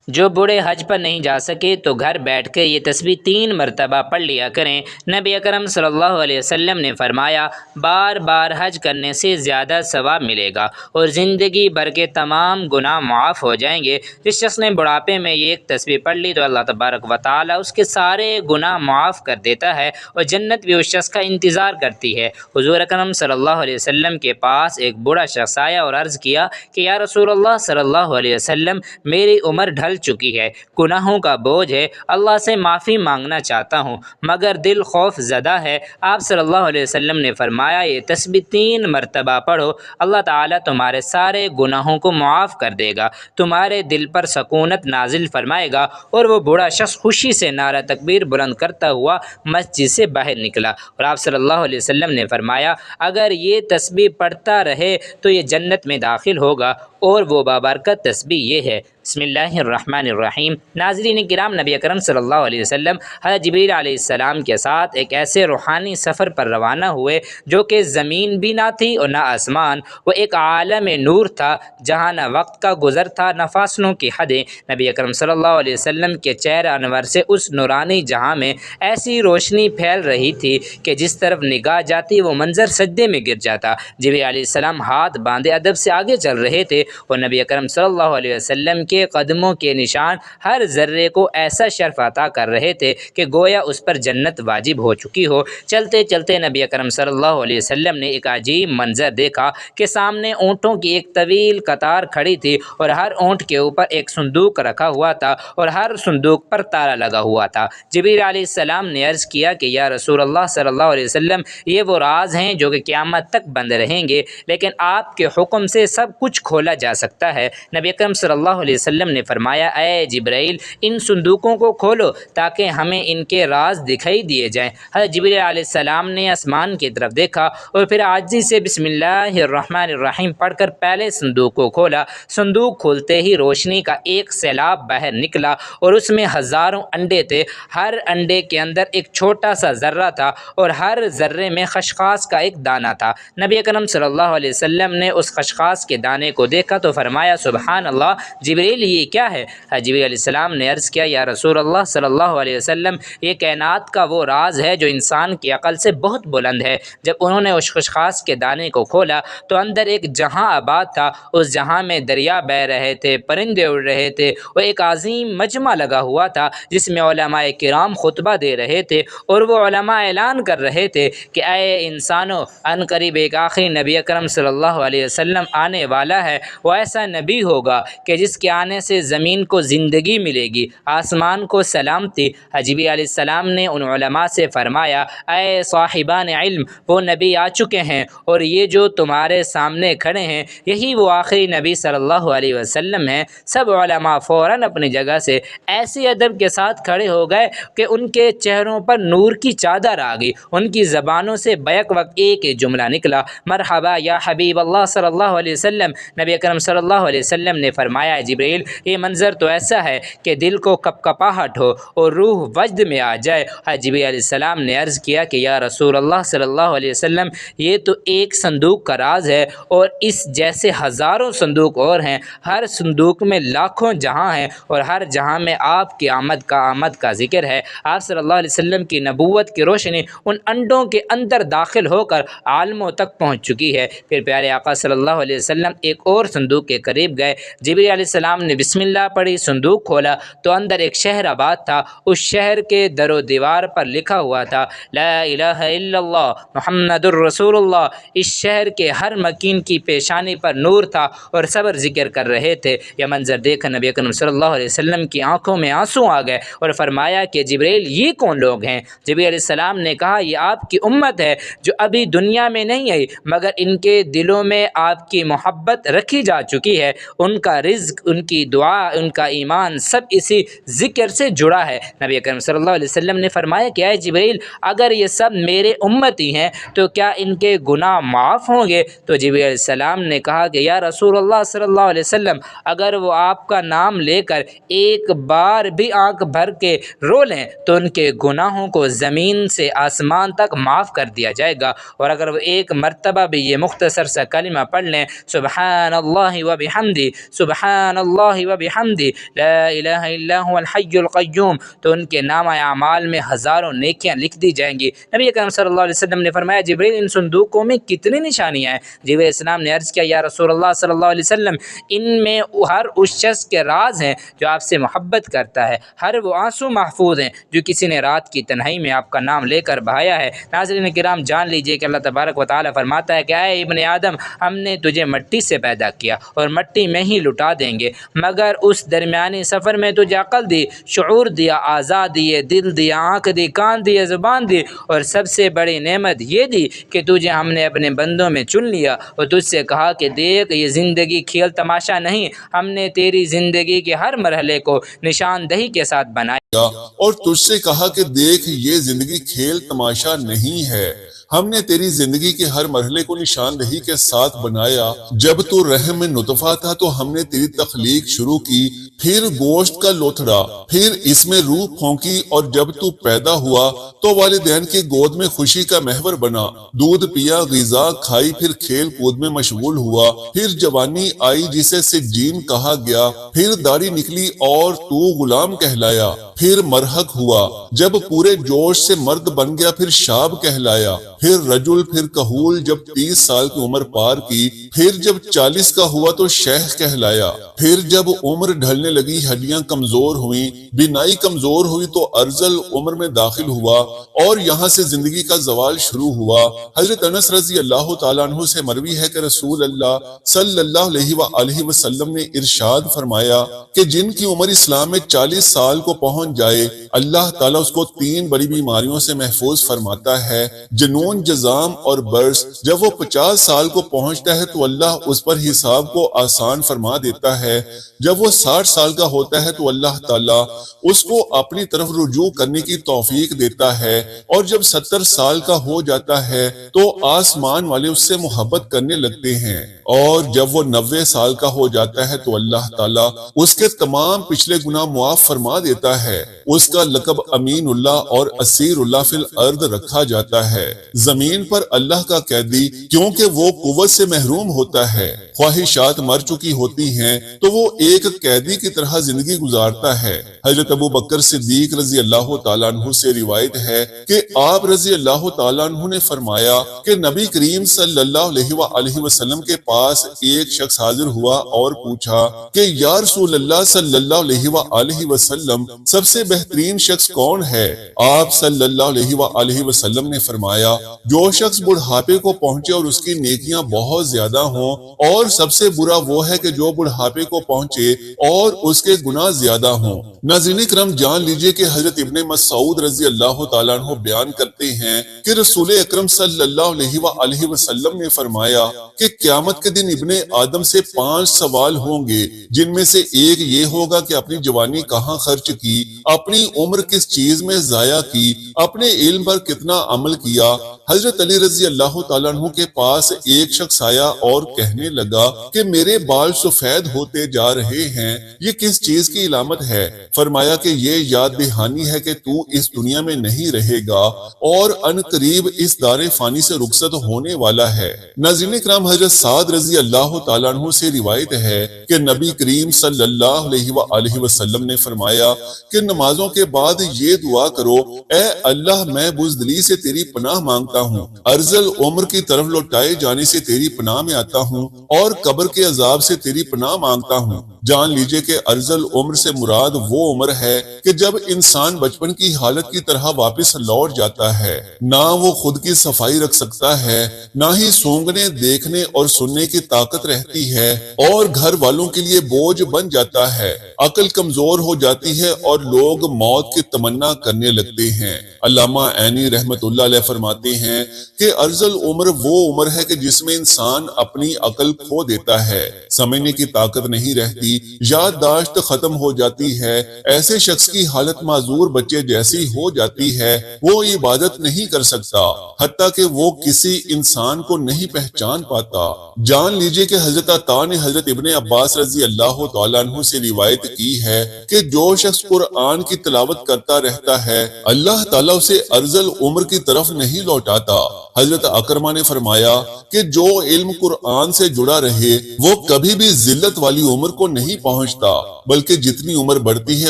جو بوڑھے حج پر نہیں جا سکے تو گھر بیٹھ کے یہ تسبیح 3 مرتبہ پڑھ لیا کریں۔ نبی اکرم صلی اللہ علیہ وسلم نے فرمایا، بار بار حج کرنے سے زیادہ ثواب ملے گا اور زندگی بھر کے تمام گناہ معاف ہو جائیں گے۔ جس شخص نے بڑھاپے میں یہ ایک تسبیح پڑھ لی تو اللہ تبارک و تعالیٰ اس کے سارے گناہ معاف کر دیتا ہے اور جنت بھی اس شخص کا انتظار کرتی ہے۔ حضور اکرم صلی اللہ علیہ وسلم کے پاس ایک بوڑھا شخص آیا اور عرض کیا کہ یا رسول اللہ صلی اللہ علیہ وسلم، میری عمر ڈھل چکی ہے، گناہوں کا بوجھ ہے، اللہ سے معافی مانگنا چاہتا ہوں مگر دل خوف زدہ ہے۔ آپ صلی اللہ علیہ وسلم نے فرمایا، یہ تسبیح 3 مرتبہ پڑھو، اللہ تعالیٰ تمہارے سارے گناہوں کو معاف کر دے گا، تمہارے دل پر سکونت نازل فرمائے گا۔ اور وہ بوڑھا شخص خوشی سے نعرہ تکبیر بلند کرتا ہوا مسجد سے باہر نکلا اور آپ صلی اللہ علیہ وسلم نے فرمایا، اگر یہ تسبیح پڑھتا رہے تو یہ جنت میں داخل ہوگا، اور وہ بابرکت تسبیح یہ ہے۔ بسم اللہ الرحمن الرحیم۔ ناظرین کرام، نبی اکرم صلی اللہ علیہ وسلم حضرت جبریل علیہ السلام کے ساتھ ایک ایسے روحانی سفر پر روانہ ہوئے جو کہ زمین بھی نہ تھی اور نہ آسمان، وہ ایک عالم نور تھا جہاں نہ وقت کا گزر تھا نہ فاصلوں کی حدیں۔ نبی اکرم صلی اللہ علیہ وسلم کے چہرہ انور سے اس نورانی جہاں میں ایسی روشنی پھیل رہی تھی کہ جس طرف نگاہ جاتی وہ منظر سجدے میں گر جاتا۔ جبریل علیہ السلام ہاتھ باندھے ادب سے آگے چل رہے تھے اور نبی اکرم صلی اللہ علیہ وسلم کے قدموں کے نشان ہر ذرے کو ایسا شرف عطا کر رہے تھے کہ گویا اس پر جنت واجب ہو چکی ہو۔ چلتے چلتے نبی اکرم صلی اللہ علیہ وسلم نے ایک عجیب منظر دیکھا کہ سامنے اونٹوں کی ایک طویل قطار کھڑی تھی اور ہر اونٹ کے اوپر ایک صندوق رکھا ہوا تھا اور ہر صندوق پر تالا لگا ہوا تھا۔ جبریل علیہ السلام نے عرض کیا کہ یا رسول اللہ صلی اللہ علیہ وسلم، یہ وہ راز ہیں جو کہ قیامت تک بند رہیں گے، لیکن آپ کے حکم سے سب کچھ کھولا جا سکتا ہے۔ نبی اکرم صلی اللہ علیہ وسلم نے فرمایا، اے جبرائیل، ان صندوقوں کو کھولو تاکہ ہمیں ان کے راز دکھائی دیے جائیں۔ حضرت جبرائیل علیہ السلام نے آسمان کی طرف دیکھا اور پھر عاجزی سے بسم اللہ الرحمن الرحیم پڑھ کر پہلے صندوق کو کھولا۔ صندوق کھولتے ہی روشنی کا ایک سیلاب باہر نکلا اور اس میں ہزاروں انڈے تھے۔ ہر انڈے کے اندر ایک چھوٹا سا ذرہ تھا اور ہر ذرے میں خشخاش کا ایک دانہ تھا۔ نبی اکرم صلی اللہ علیہ وسلم نے اس خشخاش کے دانے کو دیکھا تو فرمایا، سبحان اللہ، جبریل یہ کیا ہے؟ جبریل علیہ السلام نے عرض کیا، یا رسول اللہ صلی اللہ علیہ وسلم، یہ کائنات کا وہ راز ہے جو انسان کی عقل سے بہت بلند ہے۔ جب انہوں نے اس خشخاش کے دانے کو کھولا تو اندر ایک جہاں آباد تھا، اس جہاں میں دریا بہہ رہے تھے، پرندے اڑ رہے تھے اور ایک عظیم مجمع لگا ہوا تھا جس میں علماء کرام خطبہ دے رہے تھے اور وہ علماء اعلان کر رہے تھے کہ اے انسانوں، ان قریب ایک آخری نبی اکرم صلی اللہ علیہ وسلم آنے والا ہے۔ وہ ایسا نبی ہوگا کہ جس کے آنے سے زمین کو زندگی ملے گی، آسمان کو سلامتی۔ جبریل علیہ السلام نے ان علماء سے فرمایا، اے صاحبان علم، وہ نبی آ چکے ہیں اور یہ جو تمہارے سامنے کھڑے ہیں یہی وہ آخری نبی صلی اللہ علیہ وسلم ہیں۔ سب علماء فوراً اپنی جگہ سے ایسی ادب کے ساتھ کھڑے ہو گئے کہ ان کے چہروں پر نور کی چادر آ گئی۔ ان کی زبانوں سے بیک وقت ایک ہی جملہ نکلا، مرحبا یا حبیب اللہ صلی اللہ علیہ وسلم۔ نبی اکرم صلی اللہ علیہ وسلم نے فرمایا، جبریل، یہ منظر تو ایسا ہے کہ دل کو کپکپاہٹ ہو اور روح وجد میں آ جائے۔ جبریل علیہ السلام نے عرض کیا کہ یا رسول اللہ صلی اللہ علیہ وسلم، یہ تو ایک صندوق کا راز ہے اور اس جیسے ہزاروں صندوق اور ہیں، ہر صندوق میں لاکھوں جہاں ہیں اور ہر جہاں میں آپ کی آمد کا ذکر ہے۔ آپ صلی اللہ علیہ وسلم کی نبوت کی روشنی ان انڈوں کے اندر داخل ہو کر عالموں تک پہنچ چکی ہے۔ پھر پیارے آقا صلی اللہ علیہ وسلم ایک اور صندوق کے قریب گئے، جبریل علیہ السلام نے بسم اللہ پڑھی، صندوق کھولا تو اندر ایک شہر آباد تھا۔ اس شہر کے در و دیوار پر لکھا ہوا تھا، لا الہ الا اللہ محمد الرسول اللہ۔ اس شہر کے ہر مکین کی پیشانی پر نور تھا اور صبر ذکر کر رہے تھے۔ یہ منظر دیکھ نبی اکرم صلی اللہ علیہ وسلم کی آنکھوں میں آنسو آ گئے اور فرمایا کہ جبریل، یہ کون لوگ ہیں؟ جبریل علیہ السلام نے کہا، یہ آپ کی امت ہے جو ابھی دنیا میں نہیں آئی مگر ان کے دلوں میں آپ کی محبت رکھی جا چکی ہے۔ ان کا رزق، ان کی دعا، ان کا ایمان سب اسی ذکر سے جڑا ہے۔ نبی اکرم صلی اللہ علیہ وسلم نے فرمایا کہ اے جبریل، اگر یہ سب میرے امتی ہیں تو کیا ان کے گناہ معاف ہوں گے؟ تو جبریل علیہ السلام نے کہا کہ یا رسول اللہ صلی اللہ علیہ وسلم، اگر وہ آپ کا نام لے کر ایک بار بھی آنکھ بھر کے رو لیں تو ان کے گناہوں کو زمین سے آسمان تک معاف کر دیا جائے گا، اور اگر وہ ایک مرتبہ بھی یہ مختصر سا کلمہ پڑھ لیں، سبحان اللہ اللہ و بحمدہ سبحان اللہ و بحمدہ لا الہ الا هو الحی القیوم، تو ان کے نامہ اعمال میں ہزاروں نیکیاں لکھ دی جائیں گی۔ نبی اکرم صلی اللہ علیہ وسلم نے فرمایا جبریل ان صندوقوں میں کتنی نشانیاں ہیں؟ جبریل السلام نے عرض کیا یا رسول اللہ صلی اللہ علیہ وسلم ان میں ہر اس شخص کے راز ہیں جو آپ سے محبت کرتا ہے، ہر وہ آنسو محفوظ ہیں جو کسی نے رات کی تنہائی میں آپ کا نام لے کر بہایا ہے۔ ناظرین کرام جان لیجئے کہ اللہ تبارک و تعالی فرماتا ہے کہ اے ابن آدم ہم نے تجھے مٹی سے پیدا کیا اور مٹی میں ہی لٹا دیں گے، مگر اس درمیانی سفر میں تجھے عقل دی، شعور دیا، اعضاء دیے، دل دیا، آنکھ دی، کان دیے، زبان دی، اور سب سے بڑی نعمت یہ دی کہ تجھے ہم نے اپنے بندوں میں چن لیا اور تجھ سے کہا کہ دیکھ یہ زندگی کھیل تماشا نہیں، ہم نے تیری زندگی کے ہر مرحلے کو نشاندہی کے ساتھ بنایا اور تجھ سے کہا کہ دیکھ یہ زندگی کھیل تماشا نہیں ہے، ہم نے تیری زندگی کے ہر مرحلے کو نشاندہی کے ساتھ بنایا۔ جب تو رحم میں نطفہ تھا تو ہم نے تیری تخلیق شروع کی، پھر گوشت کا لوتھڑا، پھر اس میں روح پھونکی، اور جب تو پیدا ہوا تو والدین کی گود میں خوشی کا محور بنا، دودھ پیا، غذا کھائی، پھر کھیل کود میں مشغول ہوا، پھر جوانی آئی جسے سجین کہا گیا، پھر داڑھی نکلی اور تو غلام کہلایا، پھر مرحق ہوا، جب پورے جوش سے مرد بن گیا پھر شاب کہلایا، پھر رجل، پھر کہول، جب 30 سال کی عمر پار کی، پھر جب 40 کا ہوا تو شیخ کہلایا، پھر جب عمر ڈھلنے لگی ہڈیاں کمزور ہوئیں، بینائی کمزور ہوئی تو ارذل عمر میں داخل ہوا، اور یہاں سے زندگی کا زوال شروع ہوا۔ حضرت انس رضی اللہ تعالیٰ عنہ سے مروی ہے کہ رسول اللہ صلی اللہ علیہ وآلہ وسلم نے ارشاد فرمایا کہ جن کی عمر اسلام میں 40 سال کو پہنچ جائے اللہ تعالیٰ اس کو 3 بڑی بیماریوں سے محفوظ فرماتا ہے، جنون، جزام اور برس۔ جب وہ 50 سال کو پہنچتا ہے تو اللہ اس پر حساب کو آسان فرما دیتا ہے، جب وہ 60 سال کا ہوتا ہے تو اللہ تعالیٰ اس کو اپنی طرف رجوع کرنے کی توفیق دیتا ہے، اور جب 70 سال کا ہو جاتا ہے تو آسمان والے اس سے محبت کرنے لگتے ہیں، اور جب وہ 90 سال کا ہو جاتا ہے تو اللہ تعالیٰ اس کے تمام پچھلے گناہ معاف فرما دیتا ہے، اس کا لقب امین اللہ اور اسیر اللہ فی الارض رکھا جاتا ہے، زمین پر اللہ کا قیدی، کیونکہ وہ قوت سے محروم ہوتا ہے، خواہشات مر چکی ہوتی ہیں تو وہ ایک قیدی کی طرح زندگی گزارتا ہے۔ حضرت ابو بکر صدیق رضی اللہ تعالیٰ عنہ سے روایت ہے کہ آپ رضی اللہ تعالیٰ عنہ نے فرمایا کہ نبی کریم صلی اللہ علیہ وآلہ وسلم کے پاس ایک شخص حاضر ہوا اور پوچھا کہ یا رسول اللہ صلی اللہ علیہ وآلہ وسلم سب سے بہترین شخص کون ہے؟ آپ صلی اللہ علیہ وآلہ وسلم نے فرمایا جو شخص بڑھاپے کو پہنچے اور اس کی نیکیاں بہت زیادہ ہوں، اور سب سے برا وہ ہے کہ جو بڑھاپے کو پہنچے اور اس کے گناہ زیادہ ہوں۔ ناظرین کرام جان لیجئے کہ حضرت ابن مسعود رضی اللہ تعالیٰ عنہ بیان کرتے ہیں کہ رسول اکرم صلی اللہ علیہ وآلہ وسلم نے فرمایا کہ قیامت کے دن ابن آدم سے 5 سوال ہوں گے، جن میں سے ایک یہ ہوگا کہ اپنی جوانی کہاں خرچ کی، اپنی عمر کس چیز میں ضائع کی، اپنے علم پر کتنا عمل کیا۔ حضرت علی رضی اللہ تعالیٰ عنہ کے پاس ایک شخص آیا اور کہنے لگا کہ میرے بال سفید ہوتے جا رہے ہیں، یہ کس چیز کی علامت ہے؟ فرمایا کہ یہ یاد دہانی ہے کہ تو اس دنیا میں نہیں رہے گا اور ان قریب اس دار فانی سے رخصت ہونے والا ہے۔ ناظرین کرام حضرت سعد رضی اللہ تعالیٰ عنہ سے روایت ہے کہ نبی کریم صلی اللہ علیہ وآلہ وسلم نے فرمایا کہ نمازوں کے بعد یہ دعا کرو، اے اللہ میں بزدلی سے تیری پناہ مانگتا ہوں، ارذل عمر کی طرف لوٹائے جانے سے تیری پناہ میں آتا ہوں، اور قبر کے عذاب سے تیری پناہ مانگتا ہوں۔ جان لیجئے کہ ارذل عمر سے مراد وہ عمر ہے کہ جب انسان بچپن کی حالت کی طرح واپس لوٹ جاتا ہے، نہ وہ خود کی صفائی رکھ سکتا ہے، نہ ہی سونگنے، دیکھنے اور سننے کی طاقت رہتی ہے، اور گھر والوں کے لیے بوجھ بن جاتا ہے، عقل کمزور ہو جاتی ہے اور لوگ موت کی تمنا کرنے لگتے ہیں۔ علامہ عینی رحمت اللہ علیہ فرماتے ہیں کہ ارذل عمر وہ عمر ہے کہ جس میں انسان اپنی عقل کھو دیتا ہے، سمجھنے کی طاقت نہیں رہتی، کی یادداشت ختم ہو جاتی ہے، ایسے شخص کی حالت معذور بچے جیسی ہو جاتی ہے، وہ عبادت نہیں کر سکتا حتیٰ کہ وہ کسی انسان کو نہیں پہچان پاتا۔ جان لیجئے کہ حضرت عطا نے حضرت ابن عباس رضی اللہ تعالیٰ عنہ سے روایت کی ہے کہ جو شخص قرآن کی تلاوت کرتا رہتا ہے اللہ تعالیٰ اسے ارذل عمر کی طرف نہیں لوٹاتا۔ حضرت اکرمہ نے فرمایا کہ جو علم قرآن سے جڑا رہے وہ کبھی بھی ذلت والی عمر کو نہیں پہنچتا، بلکہ جتنی عمر بڑھتی ہے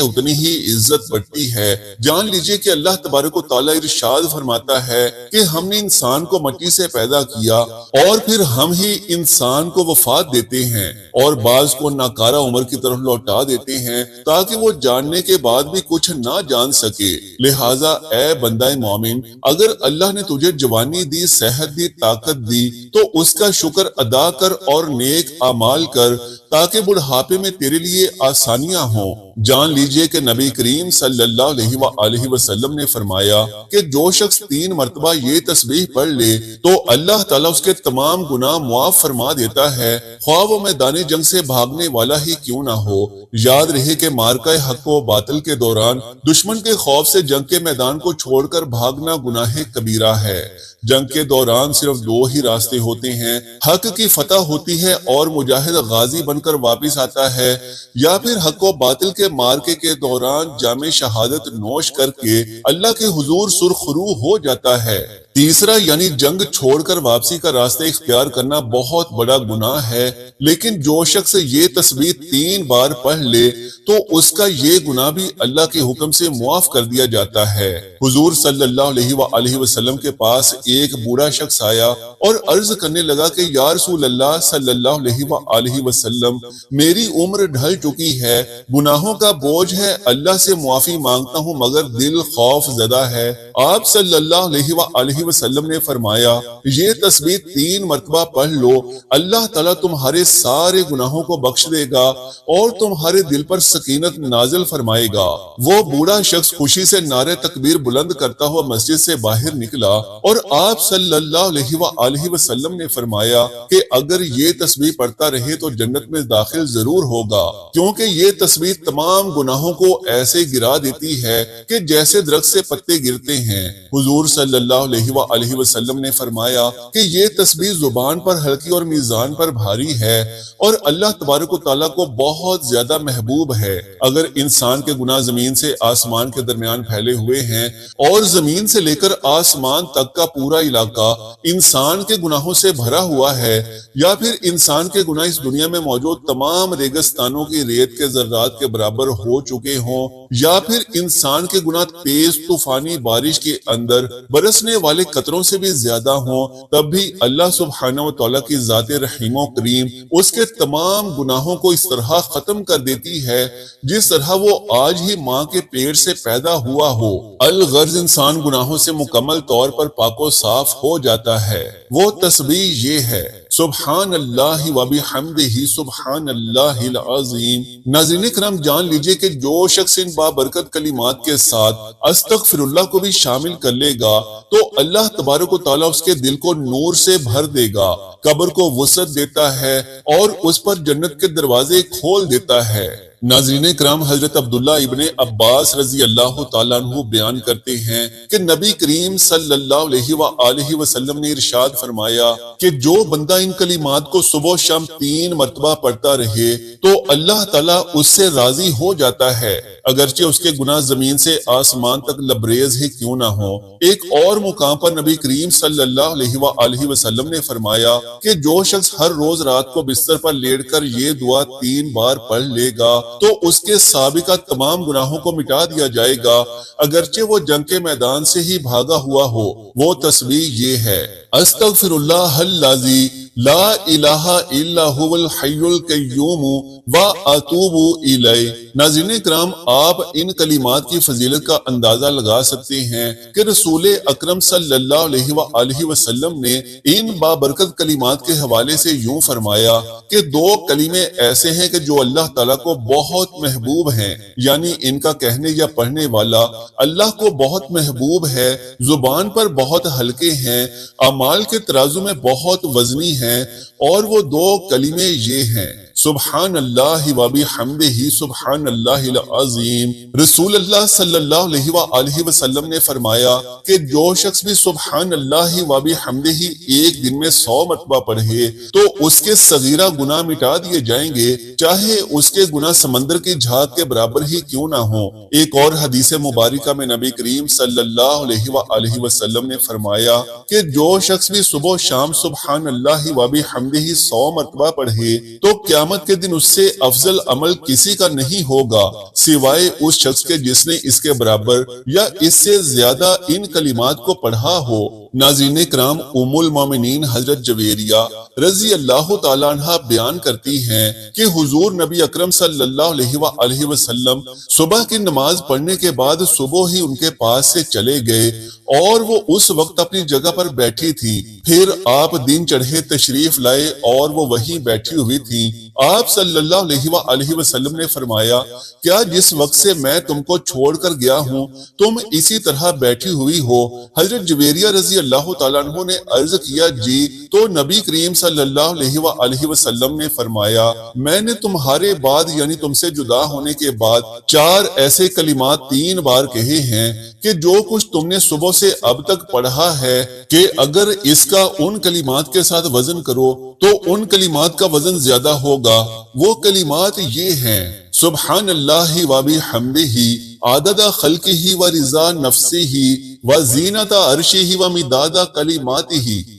اتنی ہی عزت بڑھتی ہے۔ جان لیجئے کہ اللہ تبارک و تعالیٰ ارشاد فرماتا ہے کہ ہم نے انسان کو مٹی سے پیدا کیا اور پھر ہم ہی انسان کو وفات دیتے ہیں اور بعض کو ناکارہ عمر کی طرف لوٹا دیتے ہیں تاکہ وہ جاننے کے بعد بھی کچھ نہ جان سکے۔ لہٰذا اے بندہ مومن، اگر اللہ نے تجھے جوانی دی، صحت دی، طاقت دی تو اس کا شکر ادا کر اور نیک اعمال کر تاکہ بڑھاپے میں تیرے لیے آسانیاں ہوں۔ جان لیجئے کہ نبی کریم صلی اللہ علیہ وآلہ وسلم نے فرمایا کہ جو شخص 3 مرتبہ یہ تسبیح پڑھ لے تو اللہ تعالیٰ اس کے تمام گناہ معاف فرما دیتا ہے، خواہ وہ میدان جنگ سے بھاگنے والا ہی کیوں نہ ہو۔ یاد رہے کہ مارکہ حق و باطل کے دوران دشمن کے خوف سے جنگ کے میدان کو چھوڑ کر بھاگنا گناہ کبیرہ ہے۔ جنگ کے دوران صرف 2 ہی راستے ہوتے ہیں، حق کی فتح ہوتی ہے اور مجاہد غازی بن کر واپس آتا ہے، یا پھر حق و باطل کے مارکے کے دوران جام شہادت نوش کر کے اللہ کے حضور سرخرو ہو جاتا ہے۔ تیسرا یعنی جنگ چھوڑ کر واپسی کا راستہ اختیار کرنا بہت بڑا گناہ ہے، لیکن جو شخص یہ تسبیح 3 بار پڑھ لے تو اس کا یہ گناہ بھی اللہ کے حکم سے معاف کر دیا جاتا ہے۔ حضور صلی اللہ علیہ وآلہ وسلم کے پاس ایک بوڑھا شخص آیا اور عرض کرنے لگا کہ یا رسول اللہ صلی اللہ علیہ وآلہ وسلم، میری عمر ڈھل چکی ہے، گناہوں کا بوجھ ہے، اللہ سے معافی مانگتا ہوں مگر دل خوف زدہ ہے۔ آپ صلی اللہ علیہ وآلہ وسلم نے فرمایا یہ تسبیح 3 مرتبہ پڑھ لو، اللہ تعالیٰ تمہارے سارے گناہوں کو بخش دے گا اور تمہارے دل پر سکینت نازل فرمائے گا۔ وہ بوڑھا شخص خوشی سے نعرہ تکبیر بلند کرتا ہوا مسجد سے باہر نکلا اور آپ صلی اللہ علیہ وآلہ وسلم نے فرمایا کہ اگر یہ تسبیح پڑھتا رہے تو جنت میں داخل ضرور ہوگا، کیونکہ یہ تسبیح تمام گناہوں کو ایسے گرا دیتی ہے کہ جیسے درخت سے پتے گرتے ہیں۔ حضور صلی اللہ علیہ وآلہ وسلم نے فرمایا کہ یہ تسبیح زبان پر ہلکی اور میزان پر بھاری ہے اور اللہ تبارک و تعالیٰ کو بہت زیادہ محبوب ہے۔ اگر انسان کے گناہ زمین سے آسمان کے درمیان پھیلے ہوئے ہیں اور زمین سے لے کر آسمان تک کا پورا علاقہ انسان کے گناہوں سے بھرا ہوا ہے، یا پھر انسان کے گناہ اس دنیا میں موجود تمام ریگستانوں کی ریت کے ذرات کے برابر ہو چکے ہوں، یا پھر انسان کے گناہ تیز طوفانی بارش کے اندر برسنے والے قطروں سے بھی زیادہ ہوں، تب بھی اللہ سبحانہ و تعالیٰ کی ذات رحیم و کریم اس کے تمام گناہوں کو اس طرح ختم کر دیتی ہے جس طرح وہ آج ہی ماں کے پیٹ سے پیدا ہوا ہو۔ الغرض انسان گناہوں سے مکمل طور پر پاک و صاف ہو جاتا ہے۔ وہ تسبیح یہ ہے، سبحان اللہ و بحمدہ سبحان اللہ العظیم۔ ناظرین کرام، جان لیجئے کہ جو شخص ان بابرکت کلمات کے ساتھ استغفر اللہ کو بھی شامل کر لے گا تو اللہ تبارک و تعالیٰ اس کے دل کو نور سے بھر دے گا، قبر کو وسعت دیتا ہے اور اس پر جنت کے دروازے کھول دیتا ہے۔ ناظرین کرام، حضرت عبداللہ ابن عباس رضی اللہ تعالیٰ عنہ بیان کرتے ہیں کہ نبی کریم صلی اللہ علیہ وآلہ وسلم نے ارشاد فرمایا کہ جو بندہ ان کلمات کو صبح و شام 3 مرتبہ پڑھتا رہے تو اللہ تعالیٰ اس سے راضی ہو جاتا ہے، اگرچہ اس کے گناہ زمین سے آسمان تک لبریز ہی کیوں نہ ہو۔ ایک اور مقام پر نبی کریم صلی اللہ علیہ وآلہ وسلم نے فرمایا کہ جو شخص ہر روز رات کو بستر پر لیٹ کر یہ دعا 3 بار پڑھ لے گا تو اس کے سابقہ تمام گناہوں کو مٹا دیا جائے گا، اگرچہ وہ جنگ کے میدان سے ہی بھاگا ہوا ہو۔ وہ تسبیح یہ ہے، استغفر اللہ الذی لا الہ الا هو الحی القیوم واتوب الیہ۔ ناظرین کرام، آپ ان کلمات کی فضیلت کا اندازہ لگا سکتے ہیں کہ رسول اکرم صلی اللہ علیہ وآلہ وسلم نے ان بابرکت کلمات کے حوالے سے یوں فرمایا کہ 2 کلمے ایسے ہیں کہ جو اللہ تعالیٰ کو بہت محبوب ہیں، یعنی ان کا کہنے یا پڑھنے والا اللہ کو بہت محبوب ہے، زبان پر بہت ہلکے ہیں، اعمال کے ترازو میں بہت وزنی ہیں، اور وہ 2 کلمے یہ ہیں، سبحان اللہ و بحمدہ سبحان اللہ العظیم۔ رسول اللہ صلی اللہ علیہ وآلہ وسلم نے فرمایا کہ جو شخص بھی سبحان اللہ و بحمدہ ایک دن میں 100 مرتبہ پڑھے تو اس کے صغیرہ گناہ مٹا دیے جائیں گے، چاہے اس کے گناہ سمندر کی جھاگ کے برابر ہی کیوں نہ ہو۔ ایک اور حدیث مبارکہ میں نبی کریم صلی اللہ علیہ وآلہ وسلم نے فرمایا کہ جو شخص بھی صبح و شام سبحان اللہ و بحمدہ 100 مرتبہ پڑھے تو قیامت کے دن اس سے افضل عمل کسی کا نہیں ہوگا سوائے اس شخص کے جس نے اس کے برابر یا اس سے زیادہ ان کلمات کو پڑھا ہو۔ ناظرین کرام، ام المومنین حضرت جویریہ رضی اللہ تعالیٰ عنہ بیان کرتی ہیں کہ حضور نبی اکرم صلی اللہ علیہ وآلہ وسلم صبح کی نماز پڑھنے کے بعد صبح ہی ان کے پاس سے چلے گئے اور وہ اس وقت اپنی جگہ پر بیٹھی تھی۔ پھر آپ دن چڑھے تشریف لائے اور وہ وہیں بیٹھی ہوئی تھی۔ آپ صلی اللہ علیہ وآلہ وسلم نے فرمایا، کیا جس وقت سے میں تم کو چھوڑ کر گیا ہوں تم اسی طرح بیٹھی ہوئی ہو؟ حضرت جویریہ رضی اللہ تعالیٰ عنہ نے عرض کیا جی، تو نبی کریم صلی اللہ علیہ وآلہ وسلم نے فرمایا، میں نے تمہارے بعد یعنی تم سے جدا ہونے کے بعد 4 ایسے کلمات 3 بار کہے ہیں کہ جو کچھ تم نے صبح سے اب تک پڑھا ہے کہ اگر اس کا ان کلمات کے ساتھ وزن کرو تو ان کلمات کا وزن زیادہ ہوگا۔ وہ کلمات یہ ہیں: سبحان اللہ و بحمدہ عدد خلقہ و رضا نفسہ و زینت عرشہ و مداد کلماتہ۔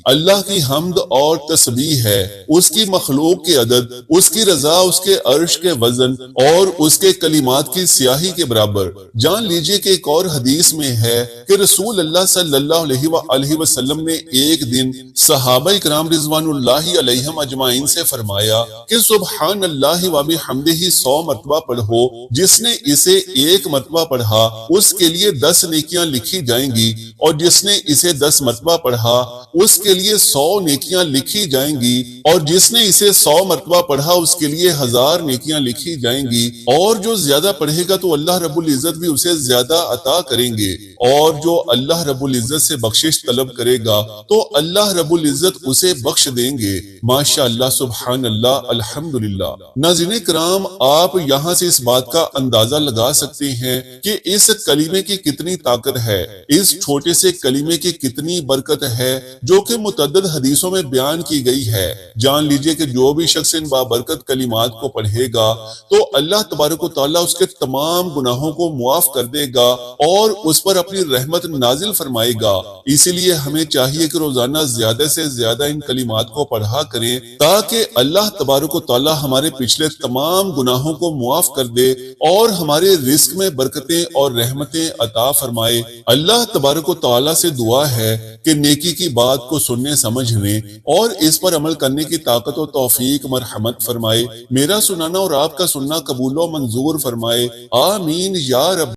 اللہ کی حمد اور تسبیح ہے اس کی مخلوق کے عدد، اس کی رضا اس کے عرش کے وزن اور اس کے کلمات کی سیاہی کے برابر۔ جان لیجئے کہ ایک اور حدیث میں ہے کہ رسول اللہ صلی اللہ علیہ وآلہ وسلم نے ایک دن صحابہ کرام رضوان اللہ علیہم اجمعین سے فرمایا کہ سبحان اللہ و بحمدہ 100 مرتبہ پڑھو، جس نے اسے 1 مرتبہ پڑھا اس کے لیے 10 نیکیاں لکھی جائیں گی، اور جس نے اسے 10 مرتبہ پڑھا اس کے لیے 100 نیکیاں لکھی جائیں گی، اور جس نے اسے 100 مرتبہ پڑھا اس کے لیے 1000 نیکیاں لکھی جائیں گی، اور جو زیادہ پڑھے گا تو اللہ رب العزت بھی اسے زیادہ عطا کریں گے، اور جو اللہ رب العزت سے بخشش طلب کرے گا تو اللہ رب العزت اسے بخش دیں گے۔ ماشاءاللہ، سبحان اللہ، الحمدللہ۔ ناظرین کرام، آپ یہاں سے اس بات کا اندازہ لگا سکتے ہیں کہ اس کلمے کی کتنی طاقت ہے، اس چھوٹے سے کلمے کی کتنی برکت ہے جو کہ متعدد حدیثوں میں بیان کی گئی ہے۔ جان لیجئے کہ جو بھی شخص ان بابرکت کلمات کو پڑھے گا تو اللہ تبارک و تعالیٰ اس کے تمام گناہوں کو معاف کر دے گا اور اس پر اپنی رحمت نازل فرمائے گا۔ اسی لیے ہمیں چاہیے کہ روزانہ زیادہ سے زیادہ ان کلمات کو پڑھا کریں تاکہ اللہ تبارک و تعالیٰ ہمارے پچھلے تمام گناہوں کو معاف کر دے اور ہمارے رزق میں برکتیں اور رحمتیں عطا فرمائے۔ اللہ تبارک و تعالیٰ سے دعا ہے کہ نیکی کی بات کو سننے سمجھنے اور اس پر عمل کرنے کی طاقت و توفیق مرحمت فرمائے۔ میرا سنانا اور آپ کا سننا قبول و منظور فرمائے، آمین یا رب۔